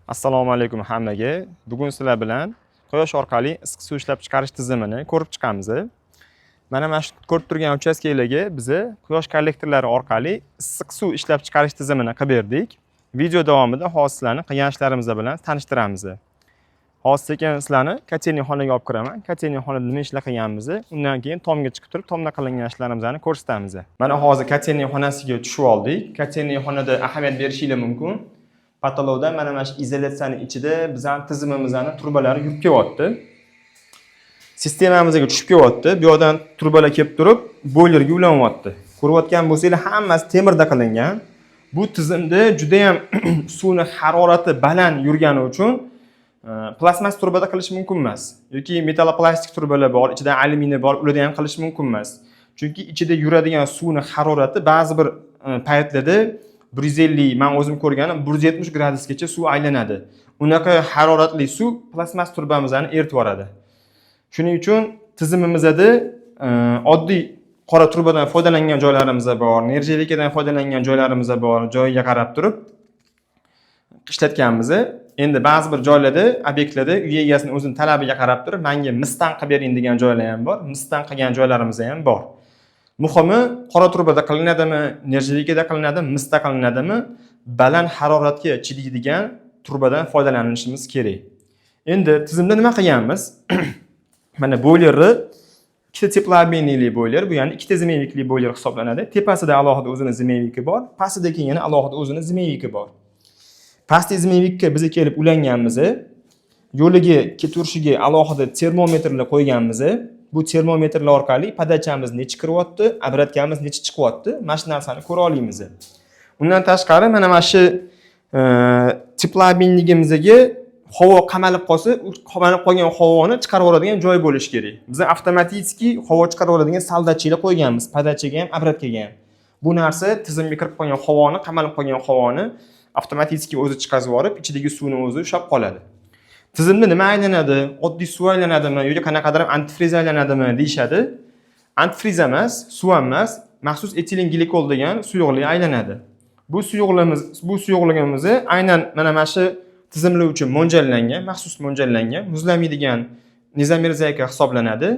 Assalomu alaykum hammaga. Bugun sizlar bilan quyosh orqali issiq suv ishlab chiqarish tizimini ko'rib chiqamiz. Mana shu ko'rib turgan uchastkalarga biz quyosh kollektorlari orqali issiq suv ishlab chiqarish tizimini qilib berdik. Video davomida hozir sizlarni qilgan ishlarimiz bilan tanishtiramiz. Hozir sekin sizlarni kotelniy xonaga olib kiraman. Kotelniy xonada nima ishlar qilganimizni, undan keyin tomga chiqib turib, tomda qilingan ishlarimizni ko'rsatamiz. Mana hozir kotelniy xonasiga tushib oldik. Kotelniy xonada ahamiyat berishingiz mumkin. Patolovda mana shu izolyatsiyaning ichida bizning tizimimizning turbalari yurib kelyapti. Sistemamizga tushib kelyapti. Bu yerdan turbalar kelib turib, boilerga ulanyapti. Ko'rayotgan bo'lsangiz, hammasi temirda qilingan. Bu tizimda juda ham suvning harorati baland yurgani uchun plasmas turbada qilish mumkin emas. Yoki metalloplastik turbalar bor, ichida alyuminiy bor, ularda ham qilish mumkin emas. Chunki ichida yuradigan suvning harorati ba'zi bir paytlarda 150, men o'zim ko'rganim 170 gradusgacha suv aylanadi. Unaqa haroratli suv plasmas turbamizni eritib yuboradi. Shuning uchun tizimimizda oddiy qora turbadan foydalangan joylarimiz bor, nerjavikadan foydalangan joylarimiz bor, joyiga qarab turib ishlatganmiz. Endi ba'zi bir joylarda, obyektlarda uy egasining o'zining talabiga qarab turib, menga misdan qilib bering degan joylar ham bor, misdan qilgan joylarimiz ham bor. Muhimi, qora turbada qilinadimi, nerjavikada qilinadimi, misda qilinadimi, baland haroratga chidaydigan turbadan foydalanishimiz kerak. Endi tizimda nima qilganmiz? Mana boilerni ikkita teploobменный boiler, bu ya'ni ikkita zimeyvikli boiler hisoblanadi. Tepasida alohida o'zining zimeyviki bor, pastida keyin yana alohida o'zining zimeyviki bor. Pastki zimeyvikka biz kelib ulanganmiz. Yo'liga ketaverishiga alohida termometrlar qo'yganmiz. Bu termometrlar orqali podachamiz necha kiryapti, obrotkamiz necha chiqyapti, mana shu narsani ko'ra olamiz. Undan tashqari mana shu teploobменныйimizga havo qamalib qolsa, qamalib qolgan havoni chiqarib oladigan joy bo'lishi kerak. Biz avtomatik havo chiqarib oladigan soldatchilar qo'yganmiz, podachaga ham, obrotkaga ham. Bu narsa tizimga kirib qolgan havoni, qamalib qolgan havoni avtomatik o'zi chiqarib yuborib, ichidagi suvni o'zi ushlab qoladi. Tizimda nima aylanadi? Oddiy suv aylanadimi yoki qanaqadir antifriz aylanadimi deyshadi. Antifriz emas, suv emas, maxsus etilen glikol degan suyuqlik aylanadi. Bu suyuqligimiz aynan mana shu tizimlar uchun mo'ljallangan, maxsus mo'ljallangan, muzlamaydigan nizomiy zayka hisoblanadi.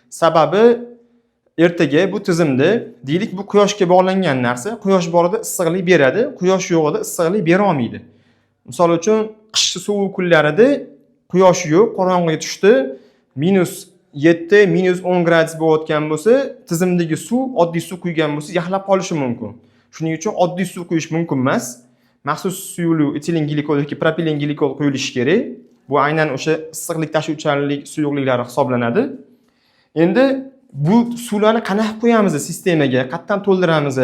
Sababi ertaga bu tizimda deylik bu quyoshga bog'langan narsa, quyosh borida issiqlik beradi, quyosh yo'g'ida issiqlik bera olmaydi. Misol uchun qish sovuq kunlarida quyosh yo'q, qorong'i tushdi, -7, -10 gradus bo'layotgan bo'lsa, tizimdagi suv, oddiy suv quygan bo'lsa, yaxlab qolishi mumkin. Shuning uchun oddiy suv quyish mumkin emas. Maxsus suyuqlik, etilen glikol yoki propilen glikol quyilishi kerak. Bu aynan o'sha issiqlik tashuvchanlik suyuqliklari hisoblanadi. Endi bu suvlarni qanaqa qo'yamiz sistemaga, qayerdan to'ldiramiz?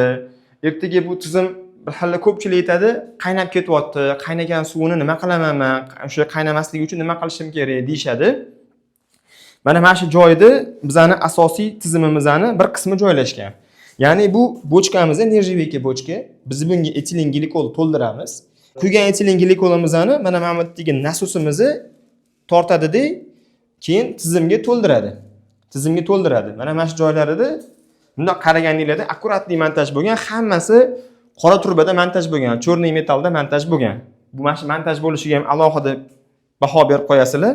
Ertaga bu tizim bir xilla ko'pchilik aytadi, qaynab ketyapti, qaynagan suvni nima qilaman men? O'sha qaynamasligi uchun nima qilishim kerak deyshadi. Mana shu joyda bizning asosiy tizimimizning bir qismi joylashgan. Ya'ni bu bochkamiz nerjavika bochka. Biz bunga etilen glikol to'ldiramiz. Quygan etilen glikolimizni mana bu yerdagi nasosimizni tortadi-da, keyin tizimga to'ldiradi. Mana shu joylarida bundoq qaraganinglarda akkuratli montaj bo'lgan, hammasi qora turbada montaj bo'lgan, cho'rniy metallda montaj bo'lgan. Bu mana shu montaj bo'lishiga ham alohida baho berib qo'yasizlar,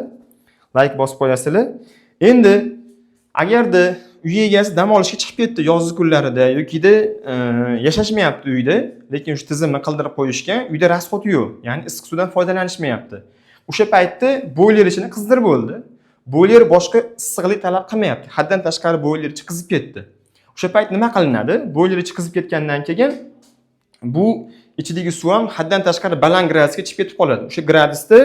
like bosib qo'yasizlar. Endi agarda uy egasi dam olishga chiqib ketdi yozgi kunlarida yokida yashashmayapti uyda, lekin shu tizimni qildirib qo'yishgan, uyda rasxod yo'q, ya'ni issiq suvdan foydalanishmayapti. O'sha paytda boiler ichini qizdirib bo'ldi. Boiler boshqa issiqlik talab qilmayapti. Haddan tashqari boiler ichi qizib ketdi. O'sha payt nima qilinadi? Boiler ichi qizib ketgandan keyin bu ichidagi suv ham haddan tashqari baland gradusga chiqib ketib qoladi. O'sha gradusda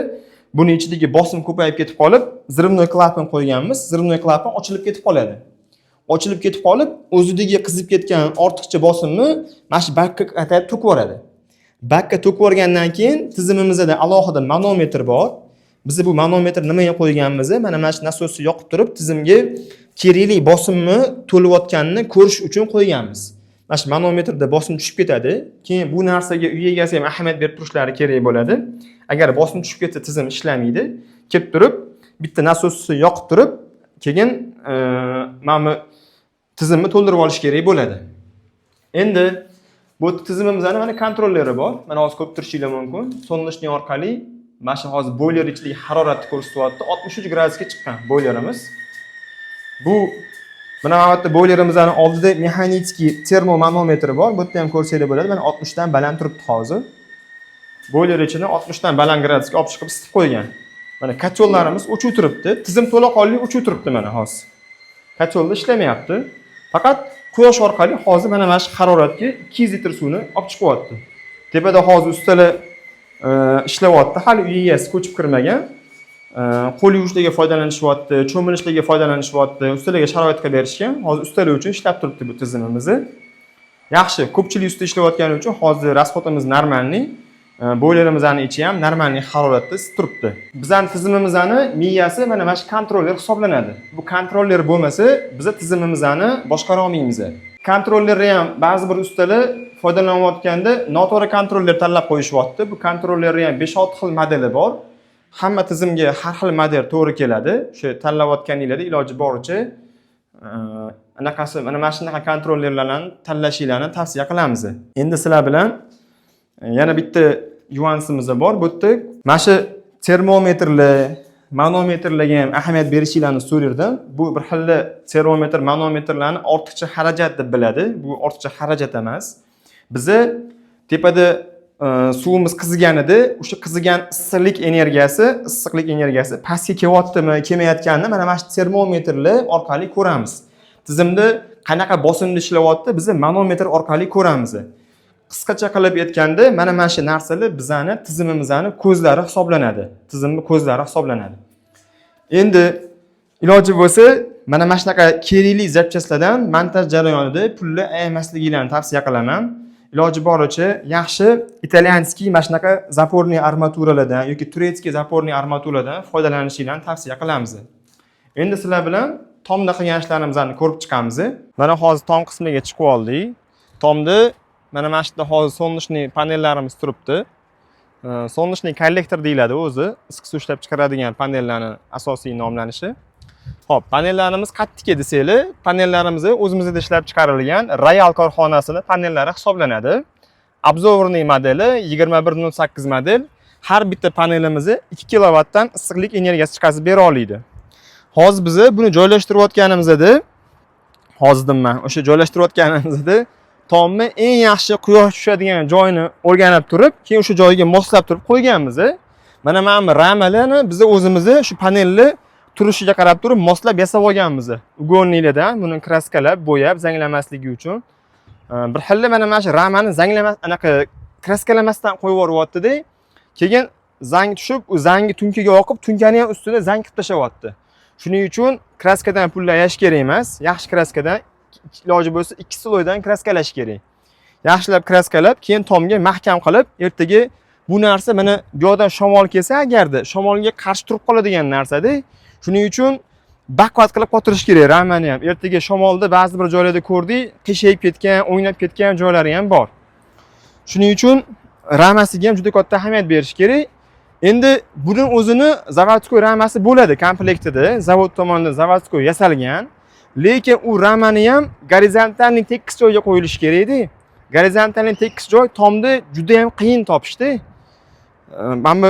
buni ichidagi bosim ko'payib ketib qolib, zirvnoy klapan qo'yganmiz. Zirvnoy klapan ochilib ketib qoladi. Ochilib ketib qolib, o'zidagi qizib ketgan ortiqcha bosimni mana shu bakka qaytarib to'kib yuboradi. Bakka to'kib yuborgandan keyin tizimimizda alohida manometr bor. Biz bu manometr nimaga qo'yganmiz? Mana shu nasosni yoqib turib, tizimga kerakli bosimni to'layotganini ko'rish uchun qo'yganmiz. Mana shu manometrda bosim tushib ketadi. Keyin bu narsaga uy egasi ham ahamiyat berib turishlari kerak bo'ladi. Agar bosim tushib ketsa, tizim ishlamaydi. Kelib turib, bitta nasosni yoqib turib, keyin mana tizimni to'ldirib olish kerak bo'ladi. Endi bu tizimimizning mana kontrolleri bor. Mana hozir ko'p turishingiz mumkin. Sonlashning orqali Mana shu hozir boiler ichidagi haroratni ko'rsatyapti. 63 gradusga chiqqan boilerimiz. Bu mana bu yerda boilerimizning oldida mexanический termomanometri bor. Bu yerda ham ko'rsanglar bo'ladi. Mana 60 dan baland turibdi hozir. Boiler ichini 60 dan baland gradusga olib chiqib isitib qo'ygan. Mana kachollarimiz o'chib turibdi. Tizim to'laqonli o'chib turibdi mana hozir. Kacholda ishlamayapti. Faqat quyosh orqali hozir mana shu haroratga 200 litr suvni olib chiqyapti. Tepada hozir ustalar ishlayapti. Hali uy egasi ko'chib kirmagan. Qo'l yuvishlarga foydalanishyapti, cho'milishlarga foydalanishyapti. Ustalarga sharoitga berishgan. Hozir ustalar uchun ishlab turibdi bu tizimimizni. Yaxshi, ko'pchilik usta ishlayotgani uchun hozir rasxotimiz normalniy. Boilerimizning ichi ham normalniy haroratda isib turibdi. Bizning tizimimizning miyasi mana shu kontroller hisoblanadi. Bu kontroller bo'lmasa, biz tizimimizni boshqara olmaymiz. Kontrollerni ham ba'zi bir ustalar foydalanayotganda noto'g'ri kontroller tanlab qo'yishyapti. Bu kontrollerning ham 5-6 xil modeli bor. Hamma tizimga har xil model to'g'ri keladi. O'sha tanlayotganingizda iloji boricha anaqasi mana shunaqa kontrollerlarni tanlashinglarni tavsiya qilamiz. Endi sizlar bilan yana bitta yuansimiz bor. Bu yerda mana shu termometrlar, manometrlarga ham ahamiyat berishinglarni so'rardim. Bu bir xil termometr, manometrlarni ortiqcha xarajat deb biladi. Bu ortiqcha xarajat emas. Bizi tepada suvimiz qiziganida, o'sha qizigan issiqlik energiyasi pastga kelyaptimi, kelmayotganini mana shu termometrlar orqali ko'ramiz. Tizimda qanaqa bosimda ishlayapti, biz manometr orqali ko'ramiz. Qisqacha qilib aytganda, mana shu narsalar bizani tizimimizning ko'zlari hisoblanadi. Tizimning ko'zlari hisoblanadi. Endi iloji bo'lsa, mana shunaqa kerakli zapchastlardan montaj jarayonida pulni ayamasliginglarni tavsiya qilaman. Iloji boricha yaxshi italyanskiy mana shunaqa zaporniy armaturalardan yoki turetskiy zaporniy armaturalardan foydalanishinglarni tavsiya qilamiz. Endi sizlar bilan tomda qilgan ishlarimizni ko'rib chiqamiz. Mana hozir tom qismiga chiqib oldik. Tomda mana shu yerda hozir solnishniy panellarimiz turibdi. Solnishniy kollektor deyiladi o'zi, issiq suv ishlab chiqaradigan panellarning asosiy nomlanishi. Xo'p, panellarimiz qattiq desanglar, panellarimiz o'zimizda ishlab chiqarilgan Royal korxonasining panellari hisoblanadi. Obzorniy modeli 2108 model. Har bitta panelimiz 2 kilovatdan issiqlik energiyasi chiqarib bera oladi. Hozir biz buni joylashtirayotganimizda, o'sha joylashtirayotganimizda tomni eng yaxshi quyosh tushadigan joyini o'rganib turib, keyin o'sha joyiga moslab turib qo'yganmiz. Mana bu ramalarni biz o'zimiz shu panelni turishiga qarab turib moslab yasab olganmiz. Ugoniylardan buni kraskalab, bo'yab, zanglamasligi uchun. Bir xil mana shu ramani anaqa kraskalamasdan qo'yib yuboryapti-da. Keyin zang tushib, u zangi tunkiga oqib, tunkani ham ustida zang qilib tashyapti. Shuning uchun kraskadan pullash kerak emas. Yaxshi kraskadan iloji bo'lsa 2 sloydan kraskalash kerak. Yaxshilab kraskalab, keyin tomga mahkam qilib, ertaga bu narsa mana bu yoqdan shamol kelsa, agarda shamolga qarshi turib qoladigan narsa-da. Shuning uchun baqvat qilib qotirish kerak ramani ham. Ertaga shamolda ba'zi bir joylarda ko'rdik, qiyshayib ketgan, o'ynab ketgan joylari ham bor. Shuning uchun ramasiga ham juda katta ahamiyat berish kerak. Endi buning o'zini zavodskoy ramasi bo'ladi komplektida, zavod tomonidan zavodskoy yasalgan. Lekin u ramani ham gorizontalniy tekis joyga qo'yilishi kerak-da. Gorizontalniy tekis joy tomda juda ham qiyin topishdi. Mana bu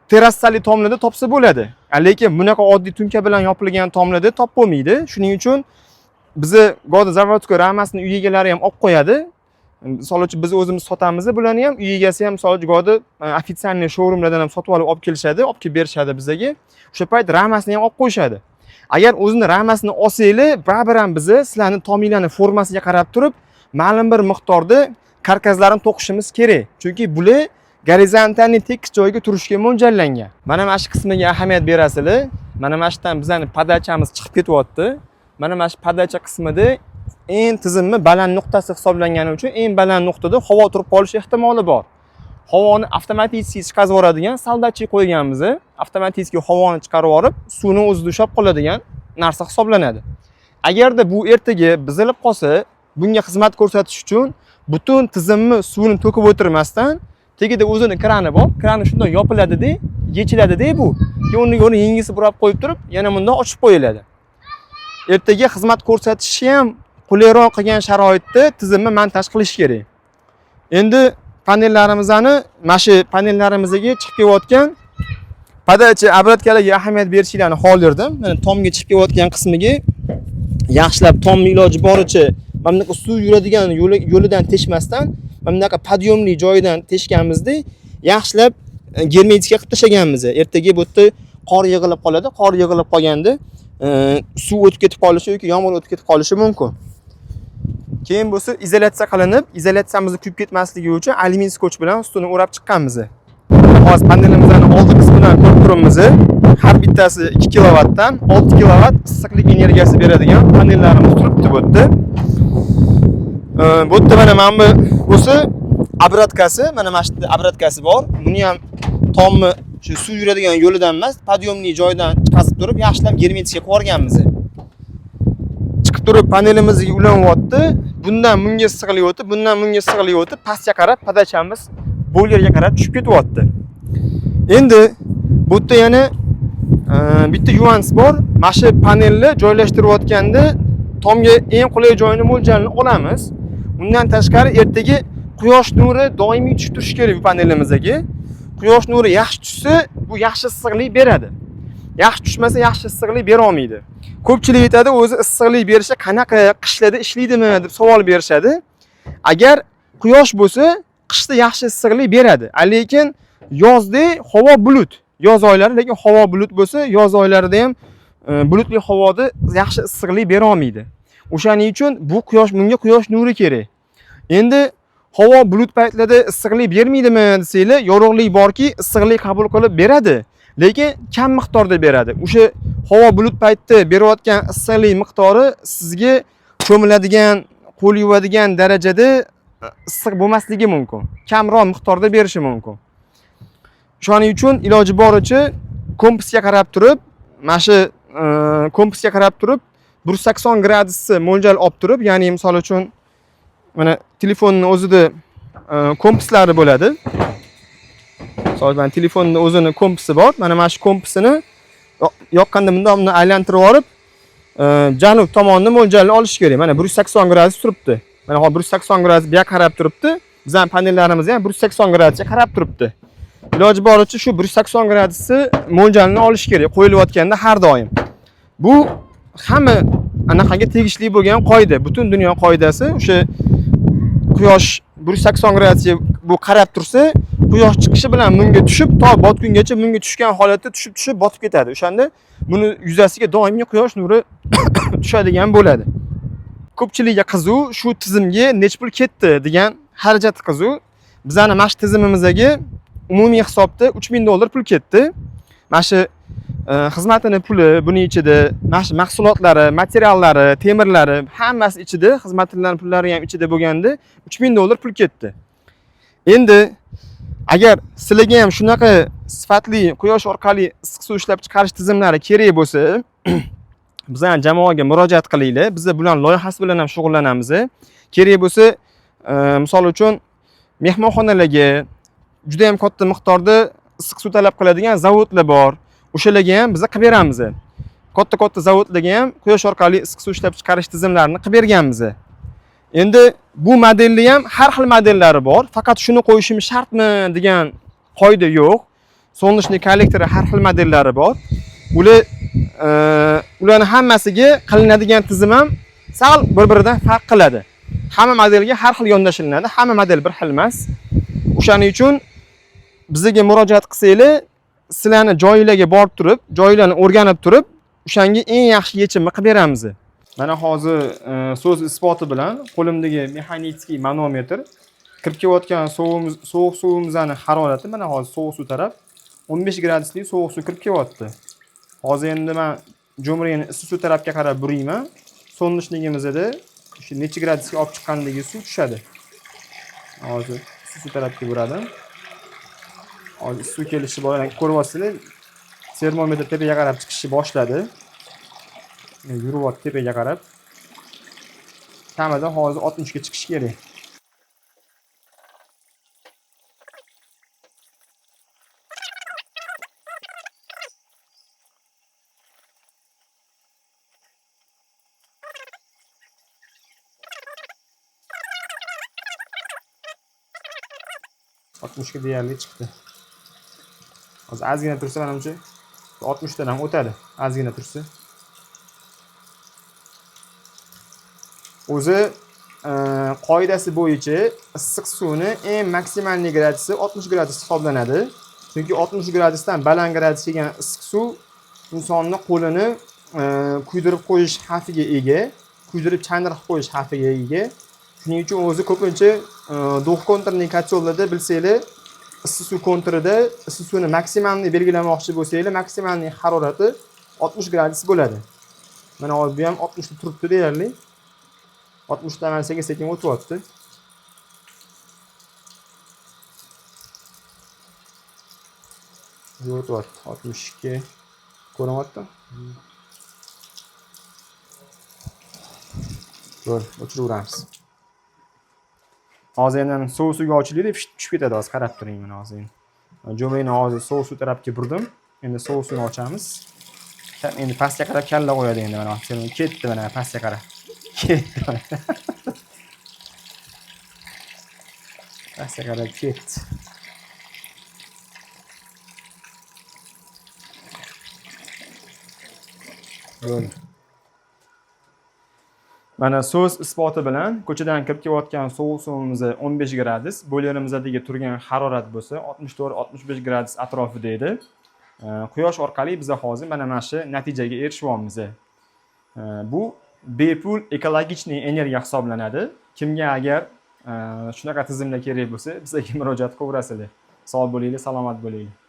terassali tomlarda topsa bo'ladi. Lekin bunaqa oddiy tunka bilan yopilgan tomlarda topib bo'lmaydi. Shuning uchun biz go'da zavodskoy ramasini uy egalari ham olib qo'yadi. Misol uchun biz o'zimiz sotamiz, bularni ham uy egasi ham misol uchun go'da ofitsialniy showroomlardan ham sotib olib kelishadi, olib kelib berishadi bizga. O'sha payt ramasini ham olib qo'yishadi. Agar o'zini ramasini olsanglar, baribir ham biz sizlarni tominglarni formasiga qarab turib, ma'lum bir miqdorda karkaslarni to'qishimiz kerak. Chunki bular gorizontalniy tekis joyga turishga mo'ljallangan. Mana shu qismiga ahamiyat berasizlar. Mana shundan bizning podachamiz chiqib ketyapti. Mana shu podacha qismida eng tizimni baland nuqtasi hisoblangani uchun eng baland nuqtada havo turib qolish ehtimoli bor. Havoni avtomatik chiqarib yuboradigan soldatchik qo'yganmiz. Avtomatik havoni chiqarib yuborib, suvni o'zida ushlab qoladigan narsa hisoblanadi. Agarda bu ertaga buzilib qolsa, bunga xizmat ko'rsatish uchun butun tizimni suvni to'kib o'tirmasdan tegida o'zini krani bor. Krani shunday yopiladi-da, yechiladi-da bu. Keyin uni yo'ni yengisi burab qo'yib turib, yana bundan ochib qo'yiladi. Ertaga xizmat ko'rsatishi ham qulayroq qilgan sharoitda tizimni montaj qilish kerak. Endi panellarimizni mana shu panellarimizga chiqib kelayotgan Padachi obratkalarga ahamiyat berishinglarni xohlardim. Mana tomga chiqib kelayotgan qismiga yaxshilab tomni iloji boricha mana bunaqa suv yuradigan yo'lidan teshmasdan mana bunaqa podyomli joyidan teshganimizda yaxshilab germetika qilib tashlaganmiz. Ertaga bu yerda qor yig'ilib qoladi. Qor yig'ilib qolganda suv o'tib ketib qolishi yoki yomg'ir o'tib ketib qolishi mumkin. Keyin bo'lsa izolyatsiya qilinib, izolyatsiyamizni kuyib ketmasligi uchun alyumin skoch bilan ustini o'rab chiqqanmiz. Hozir panelimizning oldi qismidan ko'rib turibmiz. Har bittasi 2 kilovatdan 6 kilovat issiqlik energiyasi beradigan panellarimiz turibdi bu yerda. Bu yerda mana bu bo'lsa obratkasi, mana shu yerda obratkasi bor. Buni ham tomni shu suv yuradigan yo'lidan emas, podyomli joydan chiqazib turib, yaxshilab germetika qilib o'rganmiz. Chiqib turib panelimizga ulanyapti. Bundan bunga sig'ilyapti, bundan bunga sig'ilyapti. Pastga qarab padachamiz boilerga qarab tushib ketyapti. Endi bu yerda yana bitta yuans bor. Mana shu panelni joylashtirayotganda tomga eng qulay joyini mo'ljalini olamiz. Undan tashqari ertaga quyosh nuri doimiy tushib turishi kerak bu panelimizga. Quyosh nuri yaxshi tushsa, bu yaxshi issiqlik beradi. Yaxshi tushmasa, yaxshi issiqlik bera olmaydi. Ko'pchilik aytadi, o'zi issiqlik berishda qanaqa qishlarda ishlaydimi deb savol berishadi. Agar quyosh bo'lsa, qishda yaxshi issiqlik beradi. Lekin yozda havo bulut. Yoz oylari lekin havo bulut bo'lsa, yoz oylarida ham bulutli havoda yaxshi issiqlik bera olmaydi. O'shaning uchun bu bunga quyosh nuri kerak. Endi havo bulut paytlarida issiqlik bermaydimi desanglar, yorug'lik borki, issiqlik qabul qilib beradi, lekin kam miqdorda beradi. O'sha havo bulut paytida berayotgan issiqlik miqdori sizga cho'miladigan, qo'l yuvadigan darajada issiq bo'lmasligi mumkin. Kamroq miqdorda berishi mumkin. Shuning uchun iloji boricha kompasga qarab turib, mana shu kompasga qarab turib 180 gradusni mo'ljal olib turib, ya'ni misol uchun mana telefonning o'zida kompaslari bo'ladi. Misol bilan telefonning o'zining kompasi bor. Mana shu kompasini yoqqanda buni aylantirib olib, janub tomonni mo'ljalni olish kerak. Mana 180 gradus turibdi. Mana hozir 180 gradus bu yoqqa qarab turibdi. Bizning panellarimiz ham 180 gradusga qarab turibdi. Iloji boricha shu 180 gradusni mo'ljalini olish kerak qo'yilayotganda har doim. Bu hamma anaqaga tegishli bo'lgan qoida. Butun dunyo qoidasi. O'sha quyosh 180 gradusga bu qarab tursa, quyosh chiqishi bilan bunga tushib, to botgungacha bunga tushgan holatda tushib botib ketadi. O'shanda buni yuzasiga doimiy quyosh nuri tushadigan bo'ladi. Ko'pchilikga qiziq, shu tizimga nech pul ketdi degan xarajat qiziq. Bizning mana shu tizimimizga umumiy hisobda $3000 pul ketdi. Mana shu xizmatini puli buning ichida, mana shu mahsulotlari, materiallari, temirlari hammasi ichida, xizmatlarning pullari ham ichida bo'lganda $3000 pul ketdi. Endi agar sizlarga ham shunaqa sifatli quyosh orqali issiq suv ishlab chiqarish tizimlari kerak bo'lsa, bizning jamoaga murojaat qilinglar. Biz bilan loyihasi bilan ham shug'ullanamiz. Kerak bo'lsa, misol uchun mehmonxonalarga juda ham katta miqdorda issiq suv talab qiladigan zavodlar bor. O'shalarga ham biz qilib beramiz. Katta zavodlarga ham quyosh orqali issiq suv ishlab chiqarish tizimlarini qilib berganmiz. Endi bu modelni ham har xil modellari bor. Faqat shuni qo'yishim shartmi degan qoida yo'q. Solnechniy kollektori har xil modellari bor. Ularning hammasiga qilinadigan tizim ham sal bir-biridan farq qiladi. Hamma modelga har xil yondashilinadi. Hamma model bir xil emas. O'shaning uchun bizga murojaat qilsanglar, sizlarni joylarga borib turib, joylarni o'rganib turib, o'shanga eng yaxshi yechimni qilib beramiz. Mana hozir so'z isboti bilan qo'limdagi mexanitskiy manometr kirib kelayotgan sovuq suvimizning harorati mana hozir sovuq suv taraf 15 gradusli sovuq suv kirib kelyapti. Hozir endi men jo'mrayni issiq suv tarafga qarab burayman. So'nishligimizda shu necha gradusga olib chiqqanligi suv tushadi. Hozir issiq suv tarafga buradim. Hozir suv kelishi bilan ko'ryapsizlar. Termometr tepaga qarab chiqishni boshladi. Yuryapti tepaga qarab. Kamida hozir 60 ga chiqish kerak. Ga deyarli chiqdi. Hozir ozgina tursa menimcha 60 dan ham o'tadi. Ozgina tursa. O'zi qoidasi bo'yicha issiq suvni eng maksimal gradiyasi 60 gradus hisoblanadi. Chunki 60 gradusdan baland gradus kelgan issiq suv insonni qo'lini kuydirib qo'yish xavfiga ega, kuydirib chandirib qo'yish xavfiga ega. Shuning uchun o'zi ko'pincha do'q kontrning kotyollarda bilsanglar, issiq suv kontrida issiq suvni maksimalni belgilamoqchi bo'lsanglar, maksimalning harorati 60 gradus bo'ladi. Mana hozir bu ham 60 da turibdi deyarli. 60 dan sekin o'tyapti. O'tyapti. 62 ko'ryapti. Bo'ldi, o'chiraveramiz. Hozir endi sovuq suvga ochiladi, tushib ketadi hozir, qarab turing mana hozir. Jo'meni hozir sovuq suv tarafga burdim. Endi sovuq suvni ochamiz. Endi pastga qarab kalla qo'yadi endi mana. Ketdi mana pastga qarab. Ketdi. Pastga qarab ketdi. Bo'ldi. Mana so'z isboti bilan ko'chadan kirib kelayotgan sovuq suvimiz 15 gradus, bo'ylarimizga turgan harorat bo'lsa 64-65 gradus atrofida edi. Quyosh orqali biz hozir mana shu natijaga erishyapmiz. Bu bepul ekologichniy energiya hisoblanadi. Kimga agar shunaqa tizimda kerak bo'lsa, bizga murojaat qilaverasizlar. Sog' bo'linglar, salomat bo'linglar.